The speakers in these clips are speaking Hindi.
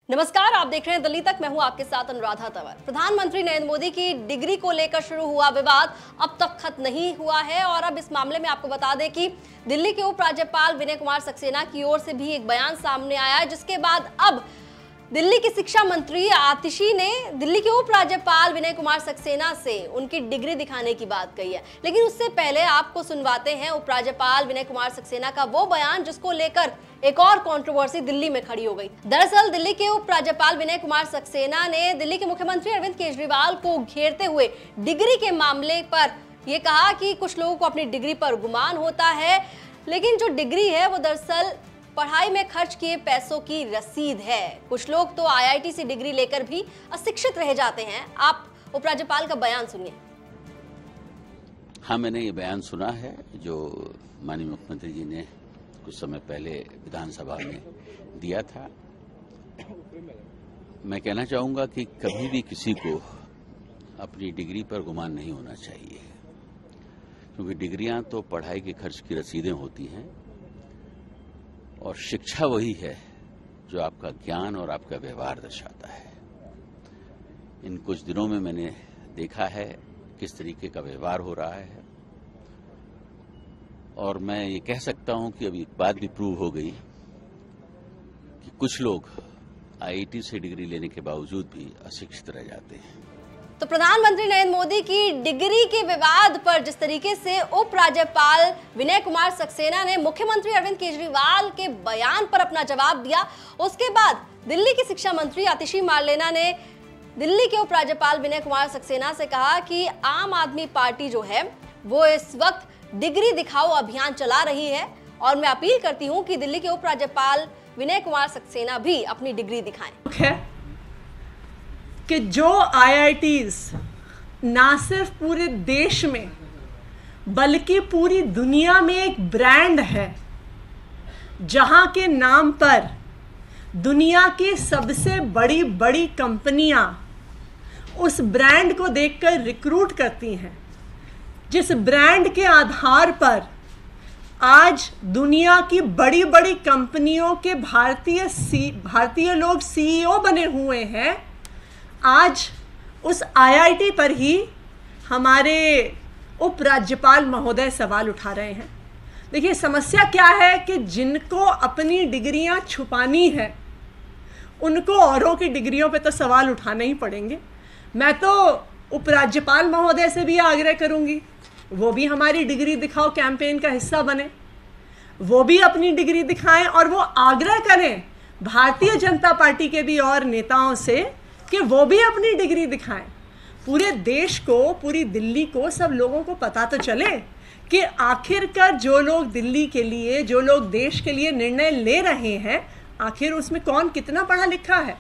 नमस्कार, आप देख रहे हैं दिल्ली तक। मैं हूं आपके साथ अनुराधा तंवर। प्रधानमंत्री नरेंद्र मोदी की डिग्री को लेकर शुरू हुआ विवाद अब तक खत्म नहीं हुआ है और अब इस मामले में आपको बता दें कि दिल्ली के उपराज्यपाल विनय कुमार सक्सेना की ओर से भी एक बयान सामने आया है, जिसके बाद अब दिल्ली की शिक्षा मंत्री आतिशी ने दिल्ली के उपराज्यपाल विनय कुमार सक्सेना से उनकी डिग्री दिखाने की बात कही है। लेकिन उससे पहले आपको सुनवाते हैं उपराज्यपाल विनय कुमार सक्सेना का वो बयान जिसको लेकर एक और कंट्रोवर्सी दिल्ली में खड़ी हो गई। दरअसल दिल्ली के उपराज्यपाल विनय कुमार सक्सेना ने दिल्ली के मुख्यमंत्री अरविंद केजरीवाल को घेरते हुए डिग्री के मामले पर यह कहा कि कुछ लोगों को अपनी डिग्री पर गुमान होता है, लेकिन जो डिग्री है वो दरअसल पढ़ाई में खर्च किए पैसों की रसीद है। कुछ लोग तो आईआईटी से डिग्री लेकर भी अशिक्षित रह जाते हैं। आप उपराज्यपाल का बयान सुनिए। हाँ, मैंने ये बयान सुना है जो माननीय मुख्यमंत्री जी ने कुछ समय पहले विधानसभा में दिया था। मैं कहना चाहूंगा कि कभी भी किसी को अपनी डिग्री पर गुमान नहीं होना चाहिए, क्योंकि डिग्रियां तो पढ़ाई के खर्च की रसीदें होती हैं और शिक्षा वही है जो आपका ज्ञान और आपका व्यवहार दर्शाता है। इन कुछ दिनों में मैंने देखा है किस तरीके का व्यवहार हो रहा है और मैं ये कह सकता हूं कि अभी एक बात भी प्रूव हो गई कि कुछ लोग आईआईटी से डिग्री लेने के बावजूद भी अशिक्षित रह जाते हैं। तो प्रधानमंत्री नरेंद्र मोदी की डिग्री के विवाद पर जिस तरीके से उपराज्यपाल विनय कुमार सक्सेना ने मुख्यमंत्री अरविंद केजरीवाल के बयान पर अपना जवाब दिया, उसके बाद दिल्ली की शिक्षा मंत्री आतिशी मार्लेना ने दिल्ली के उपराज्यपाल विनय कुमार सक्सेना से कहा कि आम आदमी पार्टी जो है वो इस वक्त डिग्री दिखाओ अभियान चला रही है और मैं अपील करती हूं कि दिल्ली के उपराज्यपाल विनय कुमार सक्सेना भी अपनी डिग्री दिखाएं। कि जो आईआईटीज ना सिर्फ पूरे देश में बल्कि पूरी दुनिया में एक ब्रांड है, जहां के नाम पर दुनिया की सबसे बड़ी बड़ी कंपनियां उस ब्रांड को देखकर रिक्रूट करती हैं, जिस ब्रांड के आधार पर आज दुनिया की बड़ी बड़ी कंपनियों के भारतीय लोग सीईओ बने हुए हैं, आज उस आईआईटी पर ही हमारे उपराज्यपाल महोदय सवाल उठा रहे हैं। देखिए, समस्या क्या है कि जिनको अपनी डिग्रियां छुपानी है उनको औरों की डिग्रियों पे तो सवाल उठाने ही पड़ेंगे। मैं तो उपराज्यपाल महोदय से भी आग्रह करूंगी, वो भी हमारी डिग्री दिखाओ कैंपेन का हिस्सा बने, वो भी अपनी डिग्री दिखाएं और वो आग्रह करें भारतीय जनता पार्टी के भी और नेताओं से कि वो भी अपनी डिग्री दिखाएं। पूरे देश को, पूरी दिल्ली को, सब लोगों को पता तो चले कि आखिरकार जो लोग दिल्ली के लिए, जो लोग देश के लिए निर्णय ले रहे हैं, आखिर उसमें कौन कितना पढ़ा लिखा है।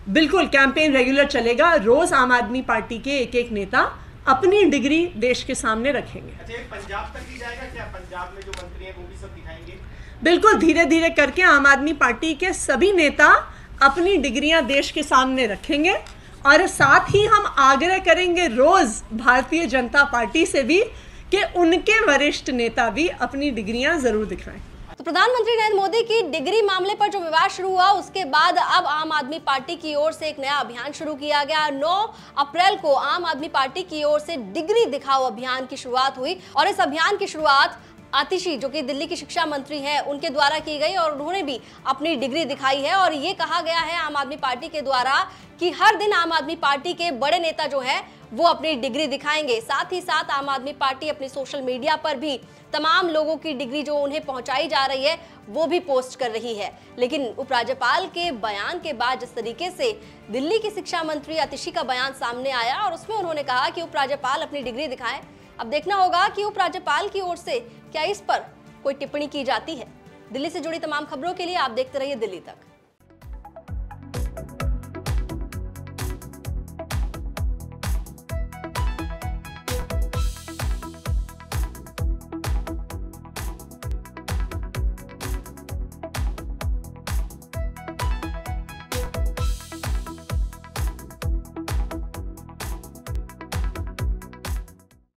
बिल्कुल, कैंपेन रेगुलर चलेगा। रोज आम आदमी पार्टी के एक एक नेता अपनी डिग्री देश के सामने रखेंगे। अच्छा, पंजाब तक भी जाएगा क्या? पंजाब में जो मंत्री हैं वो भी सब दिखाएंगे? बिल्कुल, धीरे धीरे करके आम आदमी पार्टी के सभी नेता अपनी डिग्रियां देश के सामने रखेंगे और साथ ही हम आग्रह करेंगे रोज भारतीय जनता पार्टी से भी कि उनके वरिष्ठ नेता भी अपनी डिग्रियां जरूर दिखाएं। तो प्रधानमंत्री नरेंद्र मोदी की डिग्री मामले पर जो विवाद शुरू हुआ, उसके बाद अब आम आदमी पार्टी की ओर से एक नया अभियान शुरू किया गया। 9 अप्रैल को आम आदमी पार्टी की ओर से डिग्री दिखाओ अभियान की शुरुआत हुई और इस अभियान की शुरुआत आतिशी, जो कि दिल्ली की शिक्षा मंत्री हैं, उनके द्वारा की गई और उन्होंने भी अपनी डिग्री दिखाई है। और ये कहा गया है आम आदमी पार्टी के द्वारा कि हर दिन आम आदमी पार्टी के बड़े नेता जो हैं वो अपनी डिग्री दिखाएंगे। साथ ही साथ आम आदमी पार्टी अपनी सोशल मीडिया पर भी तमाम लोगों की डिग्री जो उन्हें पहुंचाई जा रही है वो भी पोस्ट कर रही है। लेकिन उपराज्यपाल के बयान के बाद जिस तरीके से दिल्ली की शिक्षा मंत्री आतिशी का बयान सामने आया और उसमें उन्होंने कहा कि उपराज्यपाल अपनी डिग्री दिखाएं, अब देखना होगा कि उपराज्यपाल की ओर से क्या इस पर कोई टिप्पणी की जाती है। दिल्ली से जुड़ी तमाम खबरों के लिए आप देखते रहिए दिल्ली तक।